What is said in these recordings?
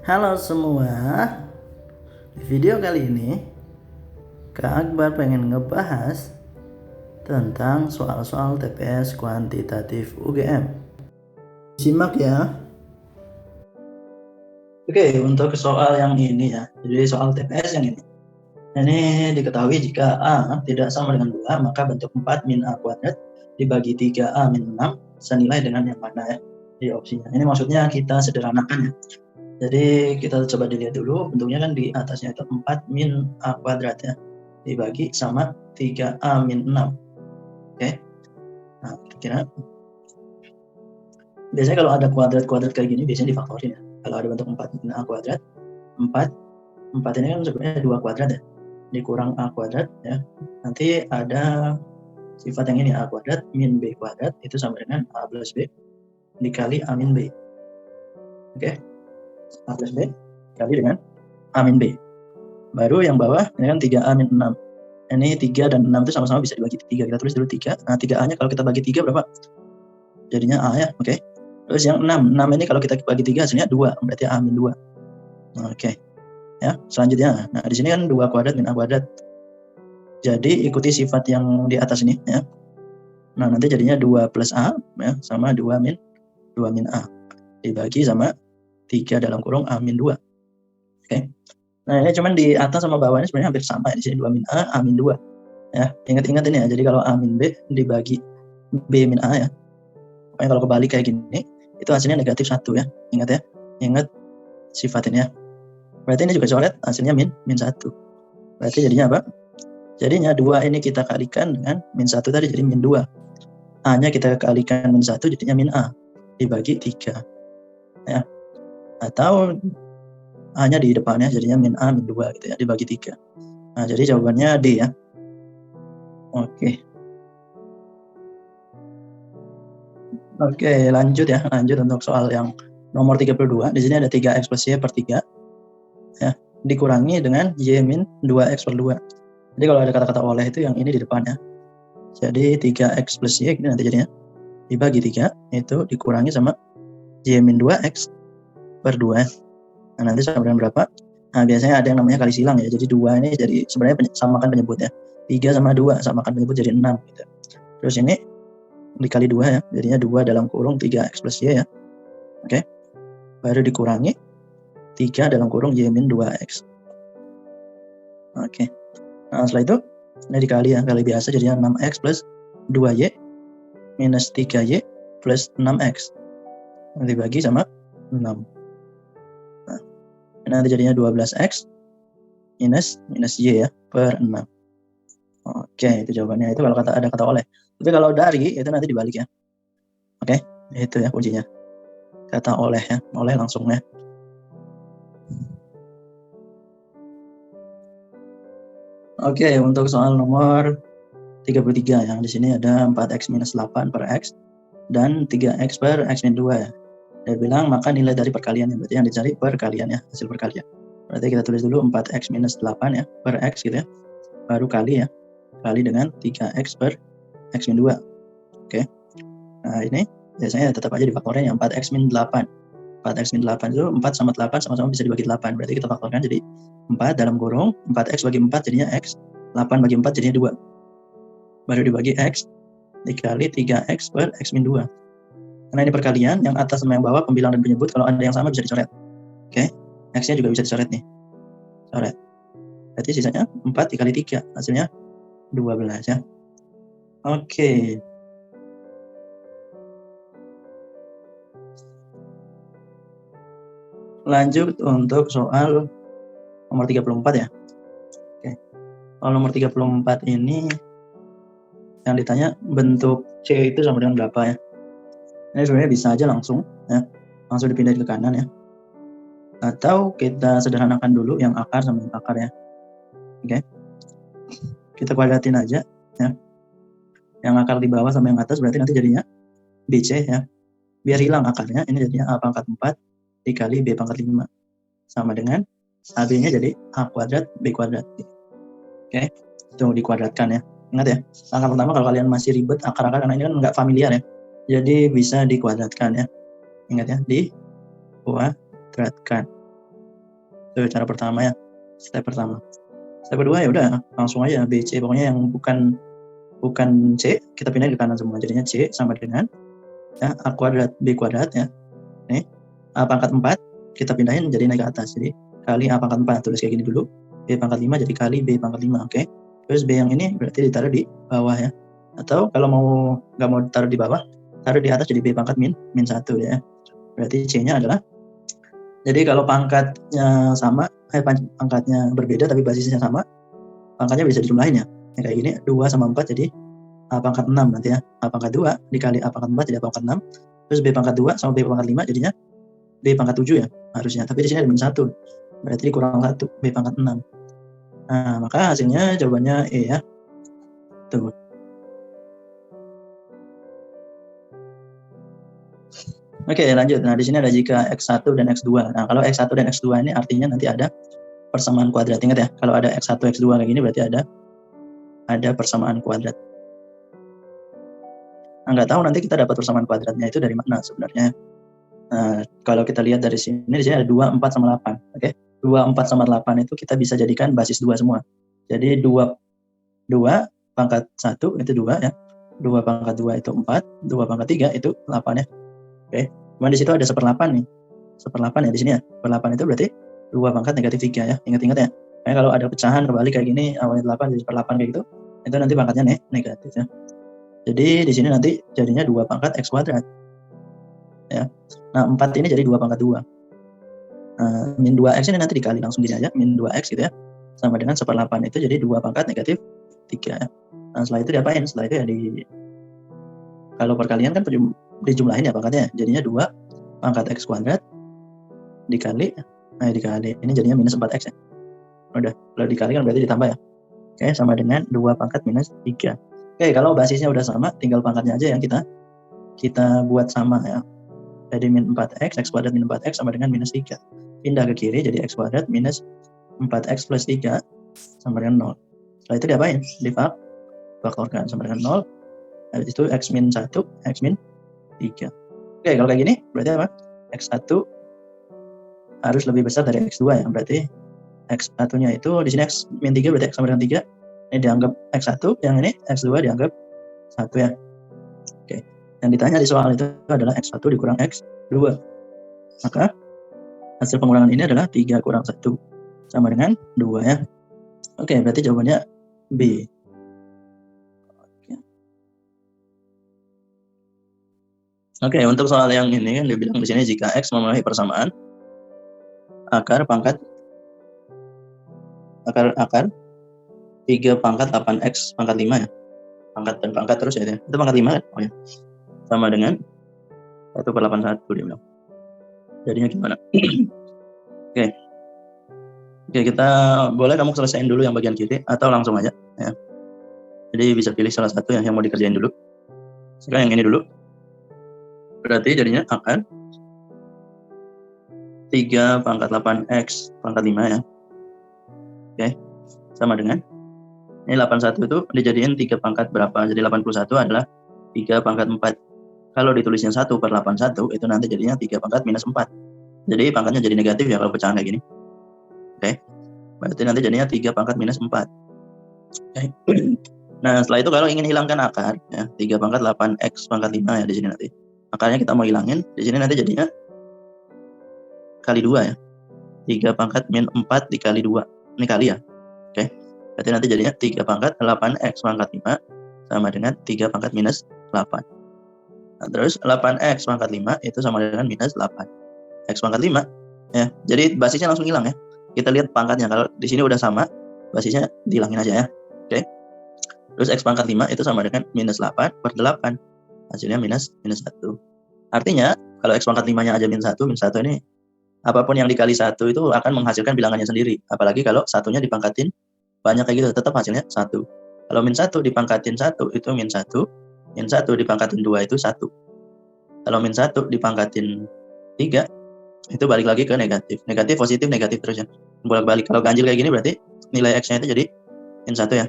Halo semua, di video kali ini Kak Akbar pengen ngebahas tentang soal-soal TPS kuantitatif UGM. Simak ya. Oke, untuk soal yang ini ya, jadi soal TPS yang ini. Ini diketahui jika A tidak sama dengan 2, maka bentuk 4 min A kuadrat dibagi 3A min 6 senilai dengan yang mana ya di opsinya. Ini maksudnya kita sederhanakan ya. Jadi kita coba dilihat dulu, bentuknya kan di atasnya itu 4 min A kuadrat ya, dibagi sama 3A min 6. Oke, nah kira-kira biasanya kalau ada kuadrat-kuadrat kayak gini biasanya difaktorin ya. Kalau ada bentuk 4 min A kuadrat, 4 ini kan sebenarnya 2 kuadrat ya, dikurang A kuadrat ya, nanti ada sifat yang ini A kuadrat min B kuadrat itu sama dengan A plus B dikali A min B. Oke, A plus B dikali dengan A min B. Baru yang bawah ini kan 3A min 6. Ini 3 dan 6 itu sama-sama bisa dibagi 3. Kita tulis dulu 3. Nah 3A-nya kalau kita bagi 3 berapa? Jadinya A ya, oke. Terus yang 6 ini kalau kita bagi 3 hasilnya 2, berarti A min 2. Oke. Ya, selanjutnya. Nah, di sini kan 2 kuadrat min A kuadrat. Jadi ikuti sifat yang di atas ini ya. Nah, nanti jadinya 2 plus A ya, sama 2 min A. Dibagi sama 3 dalam kurung A min 2. Oke. Nah, ini cuman di atas sama bawah ini sebenarnya hampir sama. Di sini 2 min A min 2. Ya, ingat-ingat ini ya. Jadi kalau A min B dibagi B min A ya. Pokoknya kalau kebalik kayak gini, itu hasilnya negatif 1 ya. Ingat ya. Ingat sifat ini ya. Berarti ini juga coret hasilnya min 1. Berarti jadinya apa? Jadinya 2 ini kita kalikan dengan min 1 tadi jadi min 2. A-nya kita kalikan min 1 jadinya min A. Dibagi 3. Ya. Atau A-nya di depannya jadinya min A min 2 gitu ya. Dibagi 3. Nah, jadi jawabannya D ya. Oke. Oke, lanjut ya. Lanjut untuk soal yang nomor 32. Di sini ada 3x plus y per 3. Ya, dikurangi dengan y min 2x per 2. Jadi kalau ada kata-kata oleh itu yang ini di depannya. Jadi 3x plus y ini nanti jadinya dibagi 3 itu dikurangi sama y min 2x per 2. Nah, nanti sama dengan berapa? Nah, biasanya ada yang namanya kali silang ya. Jadi 2 ini jadi sebenarnya samakan penyebut ya. 3 sama 2 samakan penyebut jadi 6 gitu. Terus ini dikali 2 ya. Jadinya 2 dalam kurung 3x plus y ya. Oke. Baru dikurangi 3 dalam kurung y min 2x. Oke. Nah, setelah itu ini dikali ya, kali biasa jadinya 6x plus 2y minus 3y plus 6x. Dibagi sama 6. Nah, nanti jadinya 12x minus y ya per 6. Oke, itu jawabannya. Itu kalau ada kata oleh. Tapi kalau dari itu nanti dibalik ya. Oke, itu ya kuncinya. Kata oleh ya, oleh langsung ya. Oke, untuk soal nomor 33 yang di sini ada 4x minus 8 per x dan 3x per x min 2 ya. Dia bilang maka nilai dari perkaliannya, berarti yang dicari perkalian ya, hasil perkalian. Berarti kita tulis dulu 4x minus 8 ya, per x gitu ya. Baru kali ya, kali dengan 3x per x min 2. Oke. Nah ini biasanya tetap aja difaktorin ya, 4x min 8. 4x min 8 itu 4 sama 8 sama-sama bisa dibagi 8. Berarti kita faktorkan jadi 4 dalam kurung 4x bagi 4 jadinya x, 8 bagi 4 jadinya 2. Baru dibagi x dikali 3x per x min 2. Karena ini perkalian, yang atas sama yang bawah pembilang dan penyebut kalau ada yang sama bisa dicoret. Oke, x-nya juga bisa dicoret nih. Coret. Berarti sisanya 4 dikali 3, hasilnya 12 ya. Oke. Lanjut untuk soal nomor 34 ya. Oke. Soal nomor 34 ini yang ditanya bentuk C itu sama dengan berapa ya. Ini sebenarnya bisa aja langsung ya. Langsung dipindahin ke kanan ya. Atau kita sederhanakan dulu yang akar sama yang akar ya. Oke. Kita kuadratin aja ya. Yang akar di bawah sama yang atas berarti nanti jadinya BC ya. Biar hilang akarnya, ini jadinya A pangkat 4 dikali B pangkat 5. Sama dengan AB-nya jadi A kuadrat B kuadrat. Oke. Itu dikuadratkan ya. Ingat ya, langkah pertama kalau kalian masih ribet akar-akar karena ini kan nggak familiar ya. Jadi bisa dikuadratkan ya. Ingat ya, dikuadratkan. Itu cara pertama ya, step pertama. Step kedua ya udah langsung aja BC, pokoknya yang bukan C kita pindahin ke kanan semua, jadinya C sama dengan ya A kuadrat B kuadrat ya. Nih A pangkat 4 kita pindahin jadi naik ke atas, jadi kali A pangkat 4, tulis kayak gini dulu. B pangkat 5 jadi kali B pangkat 5, oke. Terus B yang ini berarti ditaruh di bawah ya, atau kalau nggak mau ditaruh di bawah, taruh di atas jadi B pangkat min 1 ya. Berarti C nya adalah, jadi kalau pangkatnya sama, pangkatnya berbeda tapi basisnya sama, pangkatnya bisa dijumlahin ya. Kayak gini 2 sama 4 jadi A pangkat 6 nanti ya. A pangkat 2 dikali A pangkat 4 jadi A pangkat 6. Terus B pangkat 2 sama B pangkat 5 jadinya B pangkat 7 ya harusnya. Tapi di sini ada min 1. Berarti dikurang 1, B pangkat 6. Nah, maka hasilnya jawabannya E ya. Tuh. Oke, lanjut. Nah, di sini ada jika X1 dan X2. Nah, kalau X1 dan X2 ini artinya nanti ada persamaan kuadrat. Ingat ya, kalau ada X1, X2 kayak gini berarti ada persamaan kuadrat. Nah, nggak tahu nanti kita dapat persamaan kuadratnya itu dari mana sebenarnya. Nah, kalau kita lihat dari sini ada 2, 4, sama 8. Oke, 2, 4, sama 8 itu kita bisa jadikan basis 2 semua. Jadi 2 pangkat 1 itu 2 ya. 2 pangkat 2 itu 4, 2 pangkat 3 itu 8 ya. Oke, cuman di situ ada 1/8 nih. 1/8 ya di sini ya. 1/8 itu berarti 2 pangkat negatif 3 ya. Ingat-ingat ya. Kayak kalau ada pecahan kebalik kayak gini, awalnya 8 jadi 1/8 kayak gitu, itu nanti pangkatnya negatif ya. Jadi di sini nanti jadinya 2 pangkat X kuadrat. Ya. Nah, 4 ini jadi 2 pangkat 2. Min 2X ini nanti dikali langsung gini aja, min 2X gitu ya. Sama dengan 1/8 itu jadi 2 pangkat negatif 3 ya. Nah, setelah itu diapain? Setelah itu ya kalau perkalian kan dijumlahin ya pangkatnya. Jadinya 2 pangkat X kuadrat dikali ini jadinya minus 4X ya. Udah, kalau dikali kan berarti ditambah ya. Oke, sama dengan 2 pangkat minus 3. Oke, kalau basisnya udah sama, tinggal pangkatnya aja yang kita buat sama ya. Jadi min 4X, X kuadrat min 4X sama dengan minus 3. Pindah ke kiri jadi X kuadrat minus 4X plus 3 sama dengan 0. Setelah itu diapain? Difaktorkan sama dengan 0. Habis itu X min 1, X min 3. Oke, kalau kayak gini berarti apa? X1 harus lebih besar dari X2 ya. Berarti X1-nya itu di sini X min 3 berarti X sama dengan 3. Ini dianggap X1, yang ini X2 dianggap 1 ya. Oke. Yang ditanya di soal itu adalah X1 dikurang X2. Maka hasil pengurangan ini adalah 3 kurang 1 sama dengan 2 ya. Oke, berarti jawabannya B. Oke, untuk soal yang ini kan dibilang di sini jika X memenuhi persamaan akar 3 pangkat 8X pangkat 5 ya. Pangkat dan pangkat terus ya. Itu pangkat 5 kan? Oh ya. Sama dengan 1/81 dia bilang. Jadinya gimana? Oke, kita boleh kamu selesaiin dulu yang bagian kiri atau langsung aja ya. Jadi bisa pilih salah satu yang mau dikerjain dulu. Sekarang yang ini dulu. Berarti jadinya akan 3 pangkat 8X pangkat 5 ya. Oke, sama dengan ini 81 itu dijadiin 3 pangkat berapa? Jadi 81 adalah 3 pangkat 4. Kalau ditulisnya 1/81 itu nanti jadinya 3 pangkat minus 4. Jadi pangkatnya jadi negatif ya kalau pecahan kayak gini. Oke, berarti nanti jadinya 3 pangkat minus 4. Oke. Nah, setelah itu kalau ingin hilangkan akar ya, 3 pangkat 8X pangkat 5 ya di sini nanti. Akarnya kita mau hilangin, di sini nanti jadinya kali 2 ya. 3 pangkat min 4 dikali 2. Ini kali ya. Oke. Berarti nanti jadinya 3 pangkat 8X pangkat 5 sama dengan 3 pangkat minus 8. Nah, terus 8X pangkat 5 itu sama dengan minus 8. X pangkat 5 ya. Jadi basisnya langsung hilang ya. Kita lihat pangkatnya, kalau di sini udah sama, basisnya dihilangin aja ya. Oke. Terus X pangkat 5 itu sama dengan minus 8/8. Hasilnya minus 1. Artinya kalau X pangkat 5-nya aja min 1 ini apapun yang dikali 1 itu akan menghasilkan bilangannya sendiri. Apalagi kalau satunya dipangkatin banyak kayak gitu, tetap hasilnya 1. Kalau min 1 dipangkatin 1 itu min 1. Min 1 dipangkatin 2 itu 1. Kalau min 1 dipangkatin 3 itu balik lagi ke negatif. Negatif, positif, negatif terus ya. Bolak-balik. Kalau ganjil kayak gini berarti nilai X-nya itu jadi min 1 ya.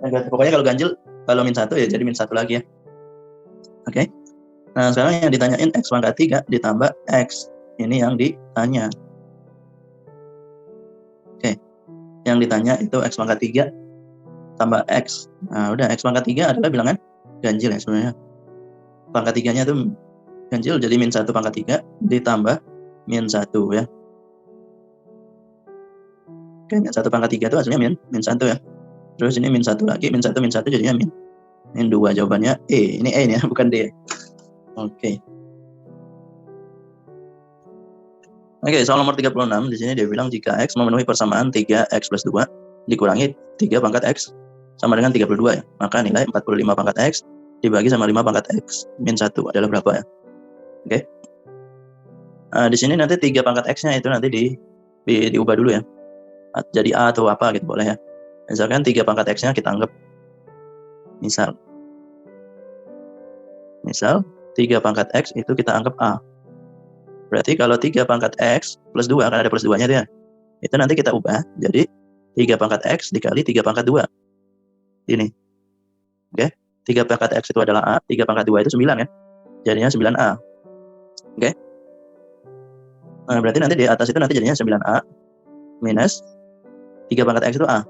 Negatif. Pokoknya kalau ganjil, kalau min 1 ya jadi min 1 lagi ya. Oke. Nah, sekarang yang ditanyain X pangkat 3 ditambah X. Ini yang ditanya. yang ditanya itu X pangkat 3 tambah X. Nah udah, X pangkat 3 adalah bilangan ganjil ya sebenarnya. Pangkat 3-nya itu ganjil, jadi min 1 pangkat 3 ditambah min 1 ya. Oke, min 1 pangkat 3 itu hasilnya min 1 ya. Terus ini min 1 lagi, min 1 jadinya min 2. Jawabannya E. Ini E nih ya, bukan D. Oke. Oke, soal nomor 36 di sini dia bilang jika X memenuhi persamaan 3X plus 2 dikurangi 3 pangkat X sama dengan 32 ya. Maka nilai 45 pangkat X dibagi sama 5 pangkat X min 1 adalah berapa ya? Oke. Di sini nanti 3 pangkat X-nya itu nanti diubah dulu ya. Jadi A atau apa gitu boleh ya. Misalkan 3 pangkat X-nya kita anggap misal 3 pangkat X itu kita anggap A. Berarti kalau 3 pangkat X plus 2, kan ada plus 2-nya dia. Itu nanti kita ubah jadi 3 pangkat X dikali 3 pangkat 2. Ini. Oke. 3 pangkat X itu adalah A, 3 pangkat 2 itu 9 ya. Jadinya 9A. Oke. Nah, berarti nanti di atas itu nanti jadinya 9A minus 3 pangkat X itu A.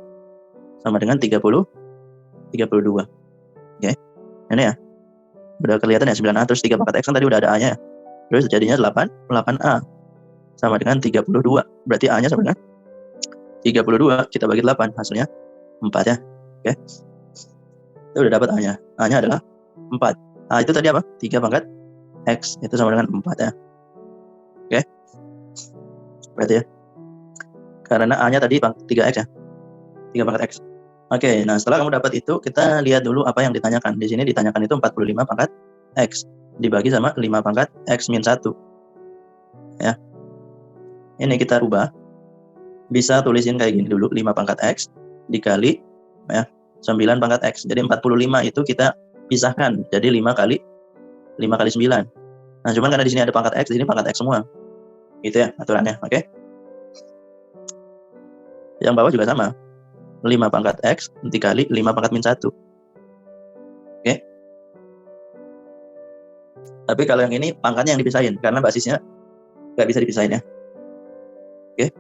Sama dengan 32. Oke. Ini ya. Udah kelihatan ya 9A terus 3 pangkat X kan tadi udah ada A-nya ya. Terus jadinya 8A sama dengan 32. Berarti A-nya sama dengan 32 kita bagi 8 hasilnya 4 ya. Oke. Itu udah dapat A-nya. A-nya adalah 4. A itu tadi apa? 3 pangkat X itu sama dengan 4 ya. Oke. Berarti ya. Karena A-nya tadi 3X ya. 3 pangkat X. Oke, nah setelah kamu dapat itu, kita lihat dulu apa yang ditanyakan. Di sini ditanyakan itu 45 pangkat X dibagi sama 5 pangkat X min 1. Ya. Ini kita rubah. Bisa tulisin kayak gini dulu, 5 pangkat X dikali ya 9 pangkat X. Jadi 45 itu kita pisahkan. Jadi 5 kali 9. Nah, cuman karena di sini ada pangkat X, di sini pangkat X semua. Gitu ya aturannya, oke? Yang bawah juga sama. 5 pangkat X dikali 5 pangkat min 1. Oke? Tapi kalau yang ini pangkatnya yang dipisahin, karena basisnya nggak bisa dipisahin ya. Oke?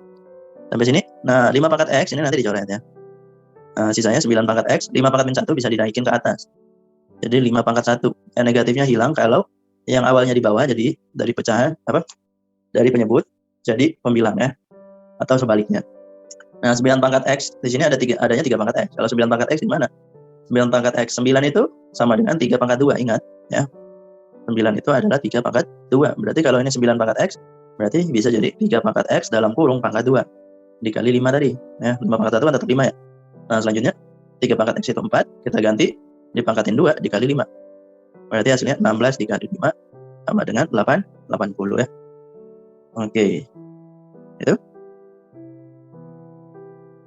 Sampai sini. Nah, 5 pangkat X ini nanti dicoret ya. Sisanya 9 pangkat X, 5 pangkat min 1 bisa dinaikin ke atas. Jadi 5 pangkat 1. Yang negatifnya hilang kalau yang awalnya di bawah jadi dari pecahan, dari penyebut jadi pembilang ya. Atau sebaliknya. Nah, 9 pangkat X, di sini adanya 3 pangkat X. Kalau 9 pangkat X di mana? 9 pangkat X, 9 itu sama dengan 3 pangkat 2, ingat ya. 9 itu adalah 3 pangkat 2. Berarti kalau ini 9 pangkat X, berarti bisa jadi 3 pangkat X dalam kurung pangkat 2. Dikali 5 tadi. Ya, 5 pangkat 1 kan tetap 5 ya. Nah, selanjutnya 3 pangkat X itu 4, kita ganti dipangkatin 2 dikali 5. Berarti hasilnya 16 dikali 5 sama dengan 80 ya. Oke. Itu.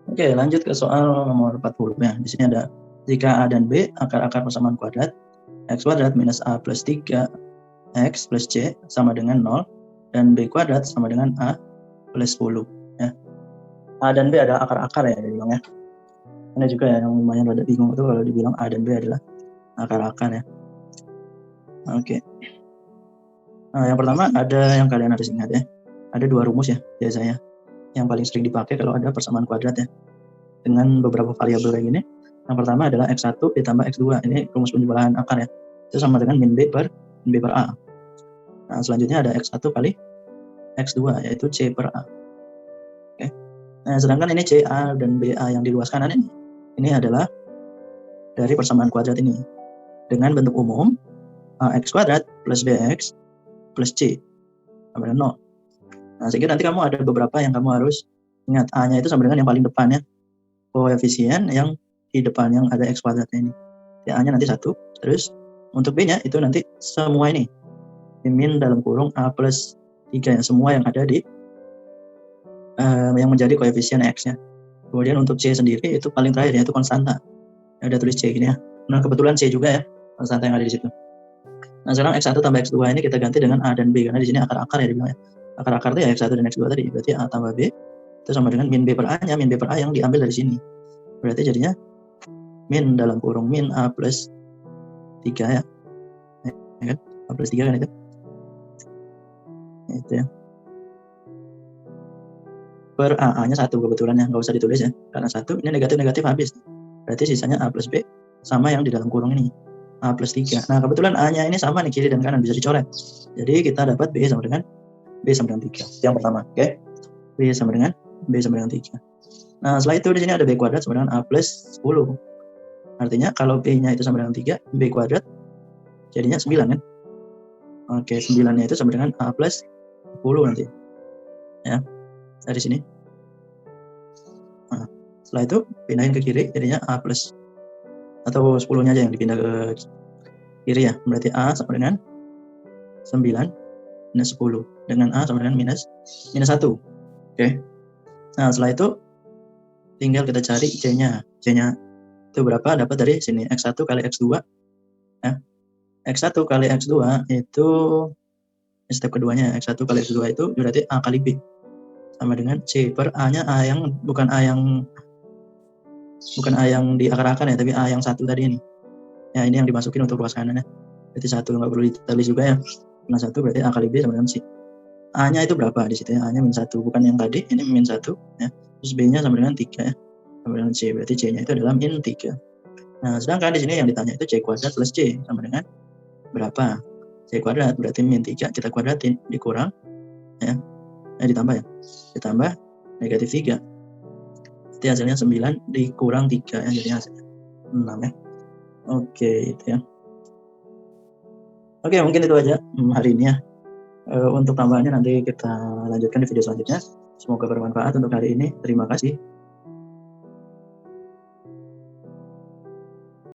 Oke, lanjut ke soal nomor 40 ya. Di sini ada jika A dan B akar-akar persamaan kuadrat X kuadrat minus A plus 3 X plus C sama dengan 0 dan B kuadrat sama dengan A plus 10 ya. A dan B adalah akar-akar ya dibilang ya. Ini juga ya yang lumayan rada bingung itu kalau dibilang A dan B adalah akar-akar ya. Oke. Nah, yang pertama ada yang kalian harus ingat ya. Ada 2 rumus ya biasanya yang paling sering dipakai kalau ada persamaan kuadrat ya. Dengan beberapa variabel kayak gini. Yang pertama adalah X1 ditambah X2. Ini rumus penjumlahan akar ya. Itu sama dengan min B per A. Nah, selanjutnya ada X1 kali X2 yaitu C per A. Oke. Nah, sedangkan ini CA dan BA yang di luas kanan ini adalah dari persamaan kuadrat ini. Dengan bentuk umum AX kuadrat plus BX plus C sama dengan 0. Nah, sehingga nanti kamu ada beberapa yang kamu harus ingat. A-nya itu sama dengan yang paling depan ya. Koefisien yang di depan yang ada X kuadratnya ini. A-nya nanti 1. Terus untuk B-nya itu nanti semua ini. Min dalam kurung A plus 3 yang semua yang ada di yang menjadi koefisien X-nya. Kemudian untuk C sendiri itu paling terakhir yaitu konstanta. Ada tulis C gini ya. Nah, kebetulan C juga ya konstanta yang ada di situ. Nah, sekarang X1 tambah X2 ini kita ganti dengan A dan B karena di sini akar-akar ya dibilang ya. Akar-akar itu ya X1 dan X2 tadi. Berarti A tambah B itu sama dengan min B per A-nya, min B per A yang diambil dari sini. Berarti jadinya min dalam kurung min A plus 3 ya. Ya kan? A plus 3 kan itu. Itu ya. per A, A-nya 1 kebetulan ya, nggak usah ditulis ya, karena 1 ini negatif-negatif habis. Berarti sisanya A plus B sama yang di dalam kurung ini, A plus 3. Nah kebetulan A-nya ini sama nih, kiri dan kanan bisa dicoret. Jadi kita dapat B sama dengan 3. Yang pertama, oke? B sama dengan 3. Nah setelah itu di sini ada B kuadrat sama dengan A plus 10. Artinya kalau B-nya itu sama dengan 3, B kuadrat jadinya 9 kan? Oke, 9-nya itu sama dengan A plus 10 nanti. Ya, dari sini. Nah, setelah itu pindahin ke kiri jadinya A plus, atau 10-nya aja yang dipindah ke kiri ya. Berarti A sama dengan 9 minus 10. Dengan A sama dengan minus 1. Oke. Nah, setelah itu tinggal kita cari C-nya. C-nya itu berapa? Dapat dari sini, X1 kali X2. Ya. X1 kali X2 itu step keduanya. X1 kali X2 itu berarti A kali B. Sama dengan C per A-nya, A yang bukan A yang di akar-akar ya, tapi A yang 1 tadi ini. Ya, ini yang dimasukin untuk ruas kanan ya. Berarti 1, nggak perlu ditulis juga ya. Karena 1 berarti A kali B sama dengan C. A-nya itu berapa di situ ya? A-nya min 1, bukan yang tadi, ini min 1 ya. Terus B-nya sama dengan 3 ya. Sama dengan C, berarti C-nya itu adalah min 3. Nah, sedangkan di sini yang ditanya itu C kuadrat plus C sama dengan berapa? C kuadrat berarti min 3 kita kuadratin dikurang ya. Ditambah ya. Ditambah negatif 3. Berarti hasilnya 9 dikurang 3 ya, jadi hasilnya 6 ya. Oke, itu ya. Oke, mungkin itu aja hari ini ya. Untuk tambahannya nanti kita lanjutkan di video selanjutnya. Semoga bermanfaat untuk hari ini. Terima kasih.